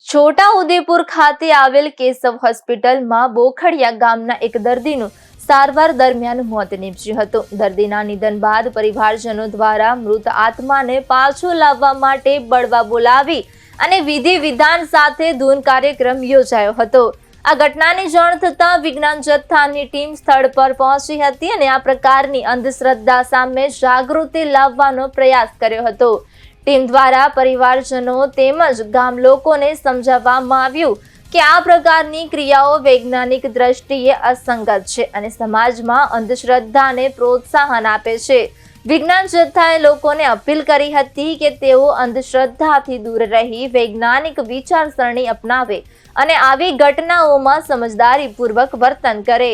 છોટા ઉદેપુર ખાતે આવેલ કેશવ હોસ્પિટલમાં બોખડિયા ગામના એક દર્દીનું સારવાર દરમિયાન મોત નીપજ્યું હતું। દર્દીના નિધન બાદ પરિવારજનો દ્વારા મૃત આત્માને પાછો લાવવા માટે બળવા બોલાવી અને વિધિ વિધાન સાથે ધૂન કાર્યક્રમ યોજાયો હતો। આ ઘટનાની જાણ થતાં વિજ્ઞાન જથ્થાની ટીમ સ્થળ પર પહોંચી હતી અને આ પ્રકારની અંધશ્રદ્ધા સામે જાગૃતિ લાવવાનો પ્રયાસ કર્યો હતો। ટીમ દ્વારા પરિવારજનો તેમજ ગામ લોકોને સમજાવવામાં આવ્યું કે આ પ્રકારની ક્રિયાઓ વૈજ્ઞાનિક દ્રષ્ટિએ અસંગત છે અને સમાજમાં અંધશ્રદ્ધાને પ્રોત્સાહન આપે છે। વિજ્ઞાન જથ્થાએ લોકોને અપીલ કરી હતી કે તેઓ અંધશ્રદ્ધાથી દૂર રહી વૈજ્ઞાનિક વિચારસરણી અપનાવે અને આવી ઘટનાઓમાં સમજદારીપૂર્વક વર્તન કરે।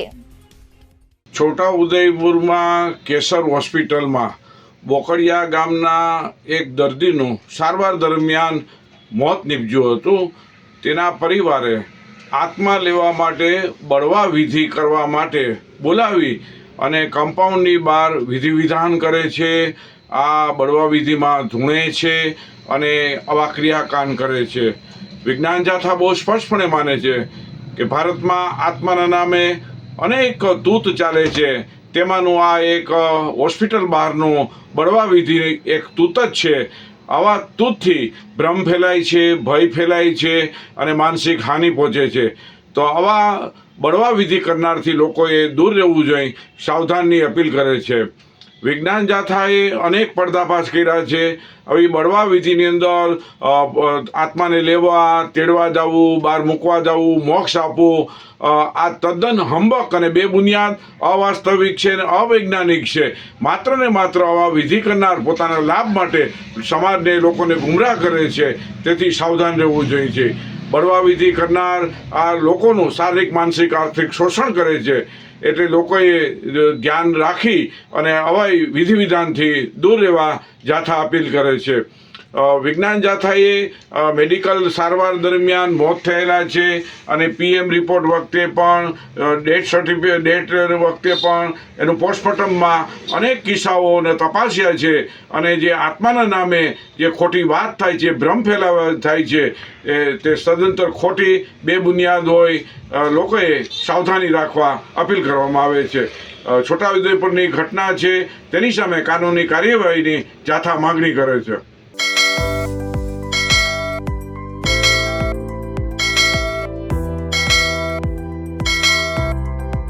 છોટા ઉદેપુરમાં કેશર હોસ્પિટલમાં બોખડિયા ગામના એક દર્દીનું સારવાર દરમિયાન મોત નીપજ્યું હતું। તેના પરિવારે આત્મા લેવા માટે બળવા વિધિ કરવા માટે બોલાવી અને કમ્પાઉન્ડની બહાર વિધિ વિધાન કરે છે। આ બળવા વિધિમાં ધૂણે છે અને આવા ક્રિયાકાંડ કરે છે। વિજ્ઞાન જાથા બહુ સ્પષ્ટપણે માને છે કે ભારતમાં આત્માના નામે અનેક તૂત ચાલે છે। તેમાંનું આ એક હોસ્પિટલ બહારનું બળવા વિધિ એક તૂત જ છે। આવા તૂતથી ભ્રમ ફેલાય છે, ભય ફેલાય છે અને માનસિક હાનિ પહોંચે છે। તો આવા બળવા વિધિ કરનારથી લોકોએ દૂર રહેવું જોઈએ, સાવધાનની અપીલ કરે છે। વિજ્ઞાન જાથાએ અનેક પર્દાફાશ કર્યા છે। આવી બળવા વિધિની અંદર આત્માને લેવા, તેડવા જવું, બહાર મૂકવા જવું, મોક્ષ આપવું, આ તદ્દન હંબક અને બેબુનિયાદ અવાસ્તવિક છે અને અવૈજ્ઞાનિક છે। માત્ર ને માત્ર આવા વિધિ કરનાર પોતાના લાભ માટે સમાજને લોકોને ગુમરાહ કરે છે। તેથી સાવધાન રહેવું જોઈએ। બળવા વિધિ કરનાર આ લોકોનું શારીરિક, માનસિક, આર્થિક શોષણ કરે છે। એટલે લોકોએ ધ્યાન રાખી અને આવા વિધિ વિધાનથી દૂર રહેવા જાથા અપીલ કરે છે। વિજ્ઞાન જાથાએ મેડિકલ સારવાર દરમિયાન મોત થયેલા છે અને પીએમ રિપોર્ટ વખતે પણ ડેટ વખતે પણ એનું પોસ્ટમોર્ટમમાં અનેક કિસ્સાઓને તપાસ્યા છે અને જે આત્માના નામે જે ખોટી વાત થાય છે, ભ્રમ ફેલાવા થાય છે, તે સદંતર ખોટી બેબુનિયાદ હોય। લોકોએ સાવધાની રાખવા અપીલ કરવામાં આવે છે। છોટા ઉદેપુરની ઘટના છે તેની સામે કાનૂની કાર્યવાહીની જાથા માગણી કરે છે।